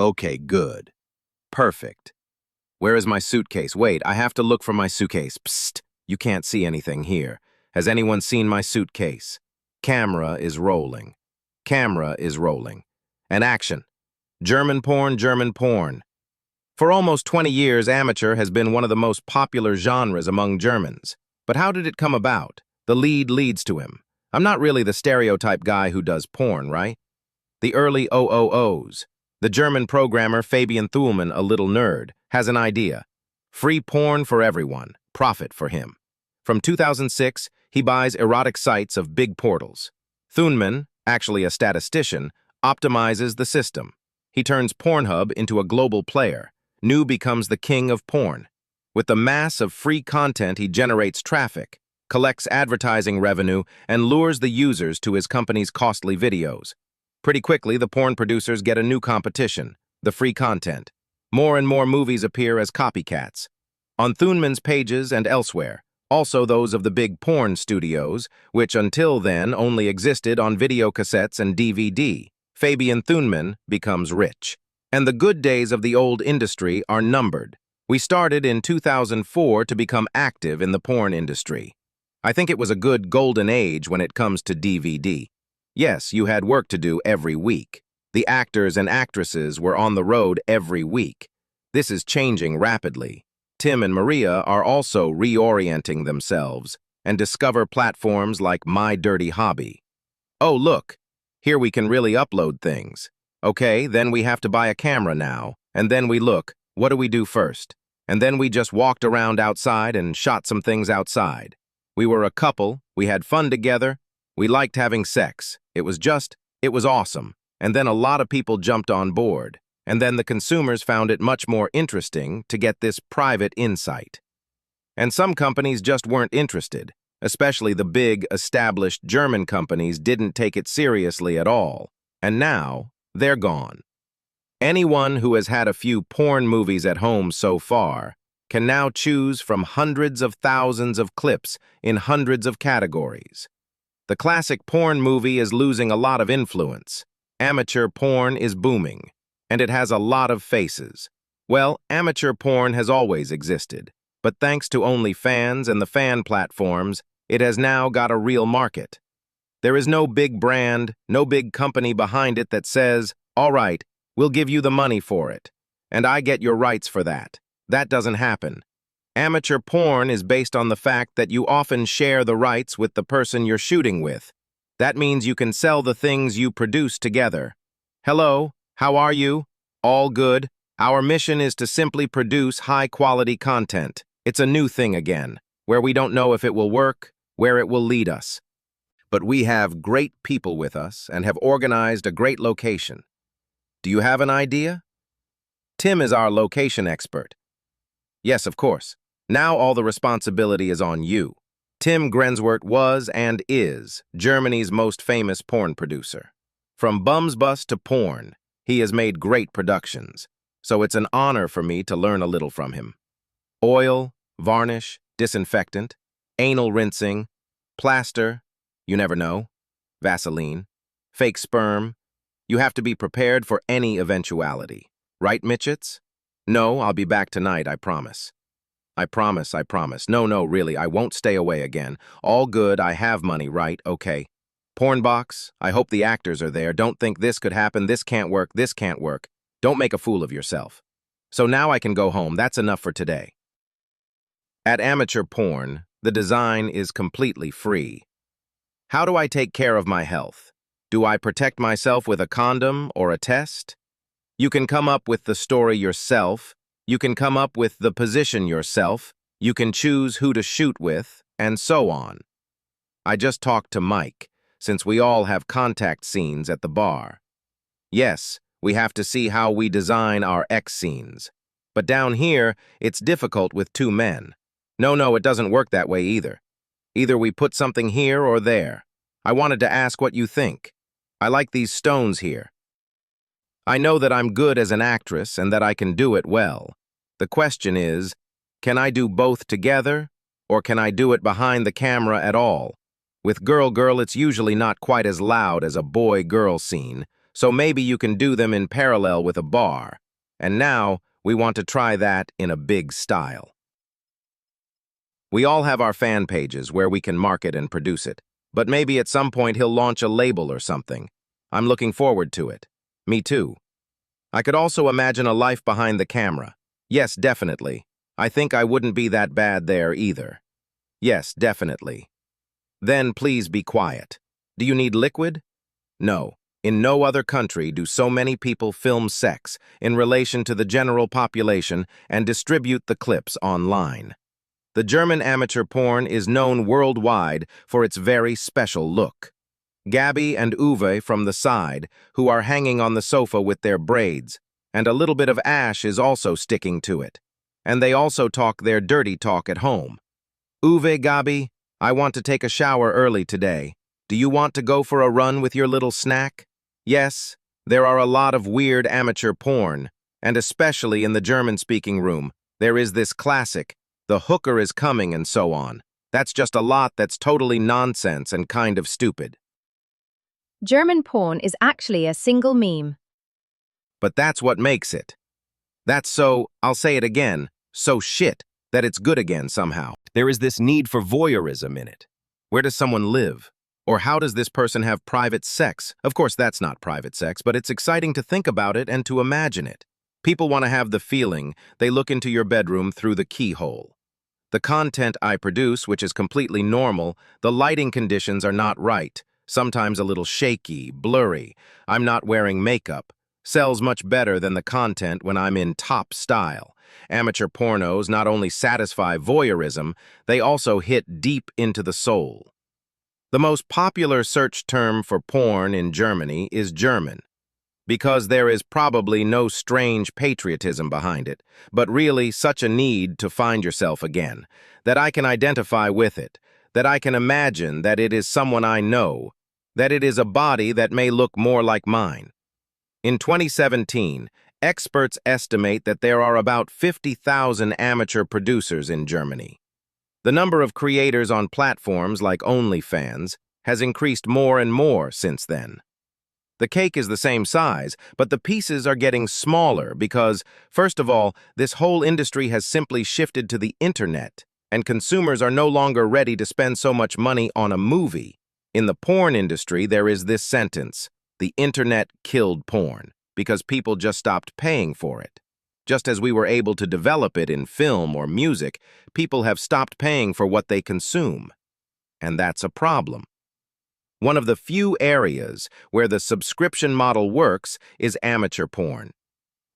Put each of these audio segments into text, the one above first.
Okay, good. Perfect. Where is my suitcase? Wait, I have to look for my suitcase. Psst, you can't see anything here. Has anyone seen my suitcase? Camera is rolling. Camera is rolling. And action. German porn, German porn. For almost 20 years, amateur has been one of the most popular genres among Germans. But how did it come about? The lead leads to him. I'm not really the stereotype guy who does porn, right? The early OOOs. The German programmer Fabian Thulman, a little nerd, has an idea. Free porn for everyone, profit for him. From 2006, he buys erotic sites of big portals. Thulman, actually a statistician, optimizes the system. He turns Pornhub into a global player. New becomes the king of porn. With the mass of free content, he generates traffic, collects advertising revenue, and lures the users to his company's costly videos. Pretty quickly, the porn producers get a new competition, the free content. More and more movies appear as copycats. On Thulman's pages and elsewhere, also those of the big porn studios, which until then only existed on videocassettes and DVD. Fabian Thulman becomes rich. And the good days of the old industry are numbered. We started in 2004 to become active in the porn industry. I think it was a good golden age when it comes to DVD. Yes, you had work to do every week. The actors and actresses were on the road every week. This is changing rapidly. Tim and Maria are also reorienting themselves and discover platforms like My Dirty Hobby. Oh, look, here we can really upload things. Okay, then we have to buy a camera now, and then we look, what do we do first? And then we just walked around outside and shot some things outside. We were a couple, we had fun together, we liked having sex. It was awesome. And then a lot of people jumped on board. And then the consumers found it much more interesting to get this private insight. And some companies just weren't interested, especially the big, established German companies didn't take it seriously at all. And now, they're gone. Anyone who has had a few porn movies at home so far can now choose from hundreds of thousands of clips in hundreds of categories. The classic porn movie is losing a lot of influence. Amateur porn is booming, and it has a lot of faces. Well, amateur porn has always existed, but thanks to OnlyFans and the fan platforms, it has now got a real market. There is no big brand, no big company behind it that says, all right, we'll give you the money for it, and I get your rights for that. That doesn't happen. Amateur porn is based on the fact that you often share the rights with the person you're shooting with. That means you can sell the things you produce together. Hello, how are you? All good? Our mission is to simply produce high-quality content. It's a new thing again, where we don't know if it will work, where it will lead us. But we have great people with us and have organized a great location. Do you have an idea? Tim is our location expert. Yes, of course. Now all the responsibility is on you. Tim Grenzwert was and is Germany's most famous porn producer. From Bums Bus to porn, he has made great productions, so it's an honor for me to learn a little from him. Oil, varnish, disinfectant, anal rinsing, plaster, you never know, Vaseline, fake sperm. You have to be prepared for any eventuality. Right, Mitchits? No, I'll be back tonight, I promise. I promise, I promise. No, really, I won't stay away again. All good, I have money, right? Okay. Porn box, I hope the actors are there. Don't think this could happen, this can't work, this can't work. Don't make a fool of yourself. So now I can go home, that's enough for today. At amateur porn, the design is completely free. How do I take care of my health? Do I protect myself with a condom or a test? You can come up with the story yourself. You can come up with the position yourself, you can choose who to shoot with, and so on. I just talked to Mike, since we all have contact scenes at the bar. Yes, we have to see how we design our X scenes. But down here, it's difficult with two men. No, it doesn't work that way either. Either we put something here or there. I wanted to ask what you think. I like these stones here. I know that I'm good as an actress and that I can do it well. The question is, can I do both together, or can I do it behind the camera at all? With girl, it's usually not quite as loud as a boy-girl scene, so maybe you can do them in parallel with a bar. And now, we want to try that in a big style. We all have our fan pages where we can market and produce it, but maybe at some point he'll launch a label or something. I'm looking forward to it. Me too. I could also imagine a life behind the camera. Yes, definitely. I think I wouldn't be that bad there either. Yes, definitely. Then please be quiet. Do you need liquid? No. In no other country do so many people film sex in relation to the general population and distribute the clips online. The German amateur porn is known worldwide for its very special look. Gabby and Uwe from the side, who are hanging on the sofa with their braids, and a little bit of ash is also sticking to it. And they also talk their dirty talk at home. Uwe, Gabi, I want to take a shower early today. Do you want to go for a run with your little snack? Yes, there are a lot of weird amateur porn, and especially in the German-speaking room, there is this classic, the hooker is coming and so on. That's just a lot that's totally nonsense and kind of stupid. German porn is actually a single meme. But that's what makes it. That's so, I'll say it again, so shit that it's good again somehow. There is this need for voyeurism in it. Where does someone live? Or how does this person have private sex? Of course, that's not private sex, but it's exciting to think about it and to imagine it. People want to have the feeling they look into your bedroom through the keyhole. The content I produce, which is completely normal, the lighting conditions are not right, sometimes a little shaky, blurry, I'm not wearing makeup, sells much better than the content when I'm in top style. Amateur pornos not only satisfy voyeurism, they also hit deep into the soul. The most popular search term for porn in Germany is German, because there is probably no strange patriotism behind it, but really such a need to find yourself again, that I can identify with it, that I can imagine that it is someone I know, that it is a body that may look more like mine. In 2017, experts estimate that there are about 50,000 amateur producers in Germany. The number of creators on platforms like OnlyFans has increased more and more since then. The cake is the same size, but the pieces are getting smaller because, first of all, this whole industry has simply shifted to the internet, and consumers are no longer ready to spend so much money on a movie. In the porn industry, there is this sentence, the internet killed porn, because people just stopped paying for it. Just as we were able to develop it in film or music, people have stopped paying for what they consume. And that's a problem. One of the few areas where the subscription model works is amateur porn.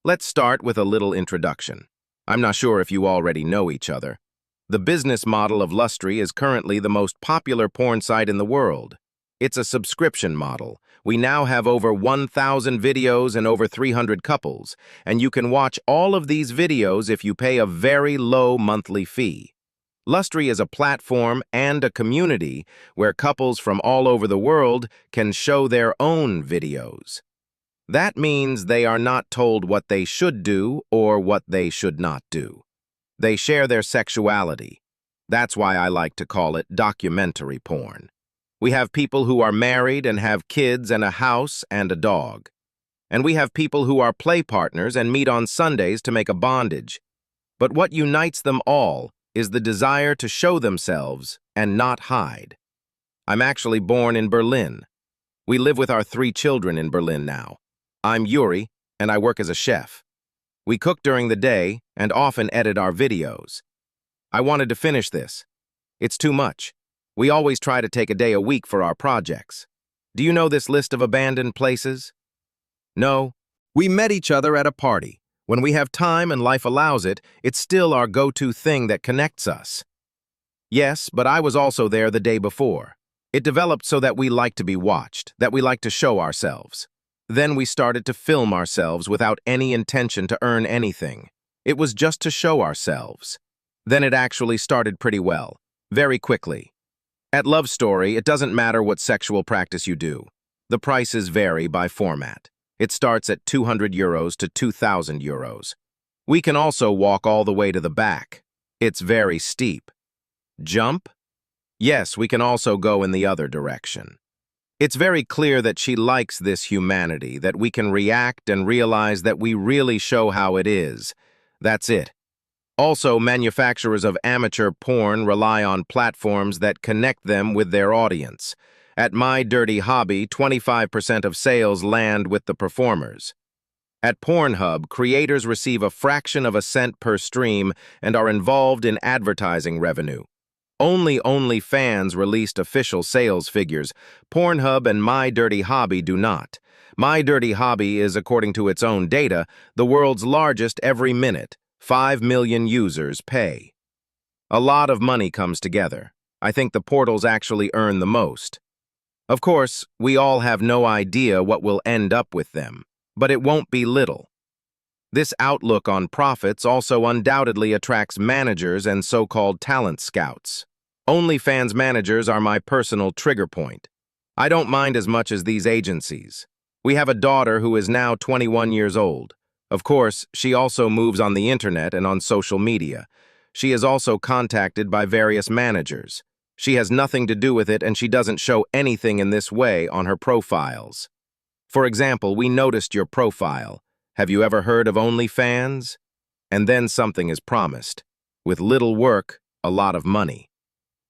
Let's start with a little introduction. I'm not sure if you already know each other. The business model of Lustry is currently the most popular porn site in the world. It's a subscription model. We now have over 1,000 videos and over 300 couples, and you can watch all of these videos if you pay a very low monthly fee. Lustry is a platform and a community where couples from all over the world can show their own videos. That means they are not told what they should do or what they should not do. They share their sexuality. That's why I like to call it documentary porn. We have people who are married and have kids and a house and a dog. And we have people who are play partners and meet on Sundays to make a bondage. But what unites them all is the desire to show themselves and not hide. I'm actually born in Berlin. We live with our 3 children in Berlin now. I'm Yuri, and I work as a chef. We cook during the day and often edit our videos. I wanted to finish this. It's too much. We always try to take a day a week for our projects. Do you know this list of abandoned places? No. We met each other at a party. When we have time and life allows it, it's still our go-to thing that connects us. Yes, but I was also there the day before. It developed so that we like to be watched, that we like to show ourselves. Then we started to film ourselves without any intention to earn anything. It was just to show ourselves. Then it actually started pretty well, very quickly. At Love Story, it doesn't matter what sexual practice you do. The prices vary by format. It starts at €200 to €2,000. We can also walk all the way to the back. It's very steep. Jump? Yes, we can also go in the other direction. It's very clear that she likes this humanity, that we can react and realize that we really show how it is. That's it. Also, manufacturers of amateur porn rely on platforms that connect them with their audience. At My Dirty Hobby, 25% of sales land with the performers. At Pornhub, creators receive a fraction of a cent per stream and are involved in advertising revenue. Only OnlyFans released official sales figures. Pornhub and My Dirty Hobby do not. My Dirty Hobby is, according to its own data, the world's largest every minute. 5 million users pay. A lot of money comes together. I think the portals actually earn the most. Of course, we all have no idea what will end up with them, but it won't be little. This outlook on profits also undoubtedly attracts managers and so-called talent scouts. OnlyFans managers are my personal trigger point. I don't mind as much as these agencies. We have a daughter who is now 21 years old. Of course, she also moves on the internet and on social media. She is also contacted by various managers. She has nothing to do with it and she doesn't show anything in this way on her profiles. For example, we noticed your profile. Have you ever heard of OnlyFans? And then something is promised. With little work, a lot of money.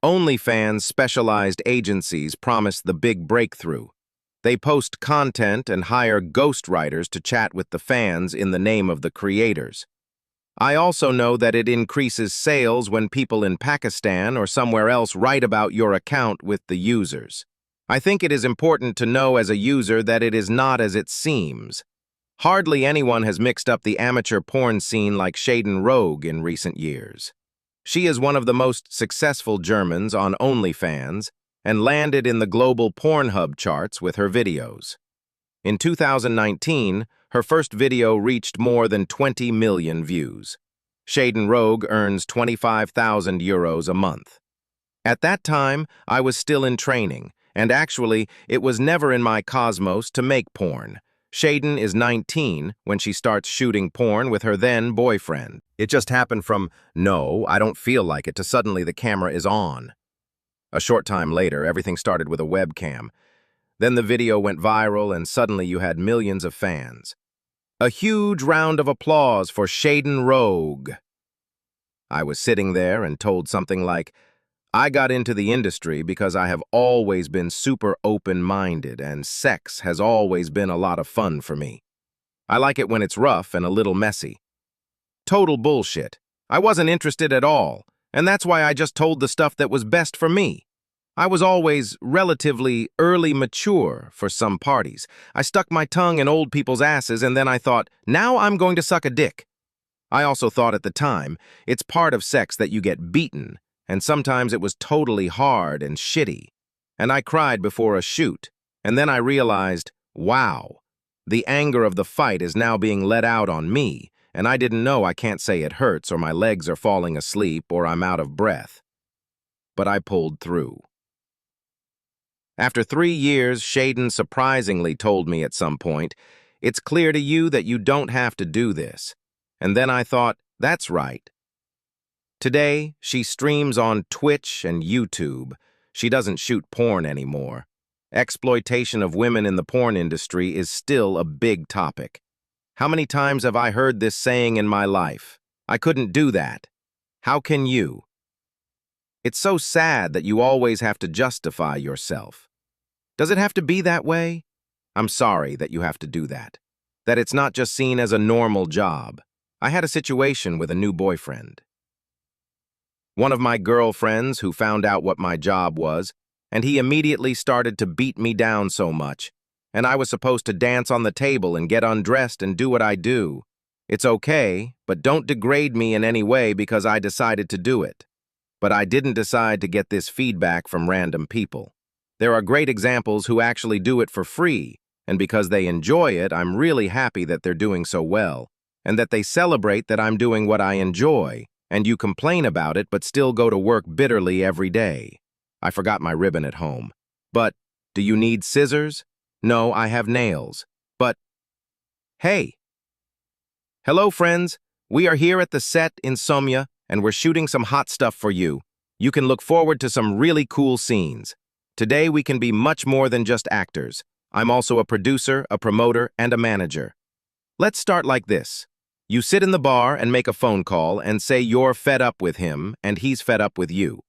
OnlyFans specialized agencies promise the big breakthrough. They post content and hire ghostwriters to chat with the fans in the name of the creators. I also know that it increases sales when people in Pakistan or somewhere else write about your account with the users. I think it is important to know as a user that it is not as it seems. Hardly anyone has mixed up the amateur porn scene like Shaden Rogue in recent years. She is one of the most successful Germans on OnlyFans and landed in the global Pornhub charts with her videos. In 2019, her first video reached more than 20 million views. Shaden Rogue earns €25,000 a month. At that time, I was still in training, and actually, it was never in my cosmos to make porn. Shaden is 19 when she starts shooting porn with her then boyfriend. It just happened from, no, I don't feel like it, to suddenly the camera is on. A short time later, everything started with a webcam. Then the video went viral and suddenly you had millions of fans. A huge round of applause for Shaden Rogue. I was sitting there and told something like, I got into the industry because I have always been super open-minded and sex has always been a lot of fun for me. I like it when it's rough and a little messy. Total bullshit. I wasn't interested at all, and that's why I just told the stuff that was best for me. I was always relatively early mature for some parties. I stuck my tongue in old people's asses and then I thought, now I'm going to suck a dick. I also thought at the time, it's part of sex that you get beaten, and sometimes it was totally hard and shitty. And I cried before a shoot, and then I realized, wow, the anger of the fight is now being let out on me, and I didn't know I can't say it hurts or my legs are falling asleep or I'm out of breath. But I pulled through. After 3 years, Shaden surprisingly told me at some point, it's clear to you that you don't have to do this. And then I thought, that's right. Today, she streams on Twitch and YouTube. She doesn't shoot porn anymore. Exploitation of women in the porn industry is still a big topic. How many times have I heard this saying in my life? I couldn't do that. How can you? It's so sad that you always have to justify yourself. Does it have to be that way? I'm sorry that you have to do that. That it's not just seen as a normal job. I had a situation with a new boyfriend. One of my girlfriends who found out what my job was, and he immediately started to beat me down so much, and I was supposed to dance on the table and get undressed and do what I do. It's okay, but don't degrade me in any way because I decided to do it. But I didn't decide to get this feedback from random people. There are great examples who actually do it for free, and because they enjoy it, I'm really happy that they're doing so well, and that they celebrate that I'm doing what I enjoy, and you complain about it but still go to work bitterly every day. I forgot my ribbon at home. But, do you need scissors? No, I have nails. But, hey! Hello, friends. We are here at the set in Somya, and we're shooting some hot stuff for you. You can look forward to some really cool scenes. Today we can be much more than just actors. I'm also a producer, a promoter, and a manager. Let's start like this. You sit in the bar and make a phone call and say you're fed up with him and he's fed up with you.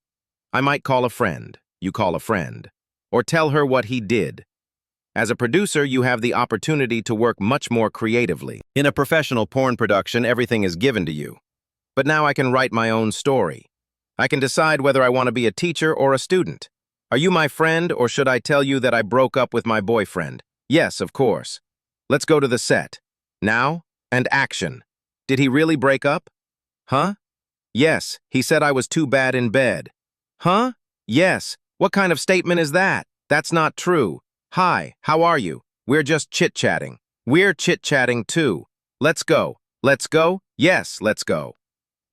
I might call a friend, you call a friend, or tell her what he did. As a producer, you have the opportunity to work much more creatively. In a professional porn production, everything is given to you. But now I can write my own story. I can decide whether I want to be a teacher or a student. Are you my friend, or should I tell you that I broke up with my boyfriend? Yes, of course. Let's go to the set. Now, and action. Did he really break up? Huh? Yes, he said I was too bad in bed. Huh? Yes. What kind of statement is that? That's not true. Hi, how are you? We're just chit-chatting. We're chit-chatting too. Let's go. Let's go? Yes, let's go.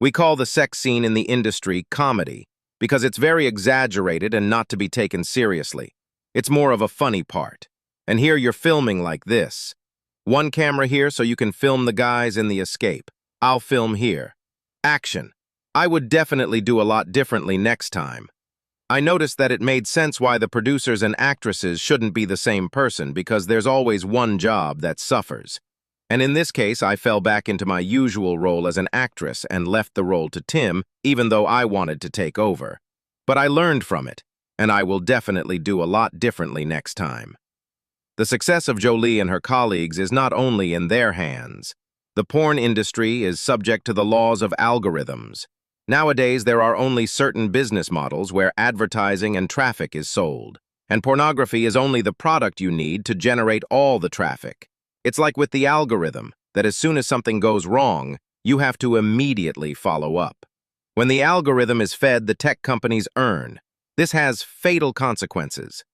We call the sex scene in the industry comedy because it's very exaggerated and not to be taken seriously. It's more of a funny part. And here you're filming like this. One camera here so you can film the guys in the escape. I'll film here. Action. I would definitely do a lot differently next time. I noticed that it made sense why the producers and actresses shouldn't be the same person because there's always one job that suffers. And in this case, I fell back into my usual role as an actress and left the role to Tim, even though I wanted to take over. But I learned from it, and I will definitely do a lot differently next time. The success of Jolie and her colleagues is not only in their hands. The porn industry is subject to the laws of algorithms. Nowadays, there are only certain business models where advertising and traffic is sold, and pornography is only the product you need to generate all the traffic. It's like with the algorithm, that as soon as something goes wrong, you have to immediately follow up. When the algorithm is fed, the tech companies earn. This has fatal consequences.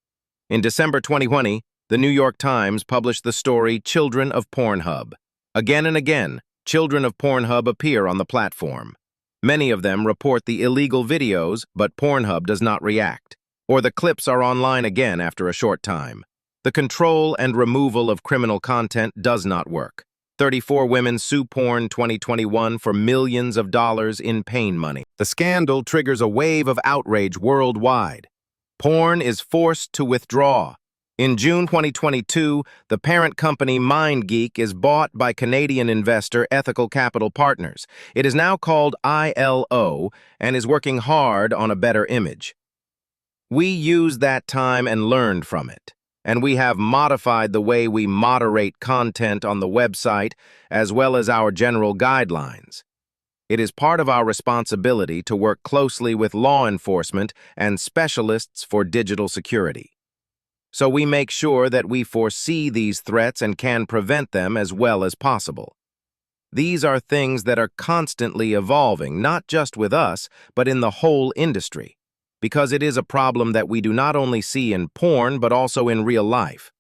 In December 2020, the New York Times published the story Children of Pornhub. Again and again, children of Pornhub appear on the platform. Many of them report the illegal videos, but Pornhub does not react, or the clips are online again after a short time. The control and removal of criminal content does not work. 34 women sue Porn 2021 for millions of dollars in pain money. The scandal triggers a wave of outrage worldwide. Porn is forced to withdraw. In June 2022, the parent company MindGeek is bought by Canadian investor Ethical Capital Partners. It is now called ILO and is working hard on a better image. We used that time and learned from it, and we have modified the way we moderate content on the website as well as our general guidelines. It is part of our responsibility to work closely with law enforcement and specialists for digital security. So we make sure that we foresee these threats and can prevent them as well as possible. These are things that are constantly evolving, not just with us, but in the whole industry, because it is a problem that we do not only see in porn, but also in real life.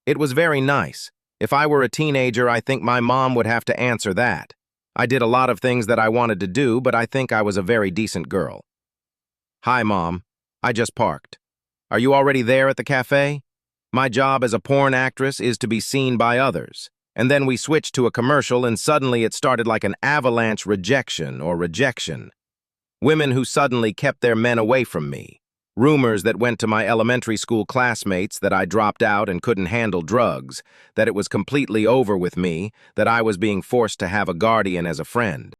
It was very nice. If I were a teenager, I think my mom would have to answer that. I did a lot of things that I wanted to do, but I think I was a very decent girl. Hi, Mom. I just parked. Are you already there at the cafe? My job as a porn actress is to be seen by others. And then we switched to a commercial and suddenly it started like an avalanche rejection. Women who suddenly kept their men away from me. Rumors that went to my elementary school classmates that I dropped out and couldn't handle drugs, that it was completely over with me, that I was being forced to have a guardian as a friend.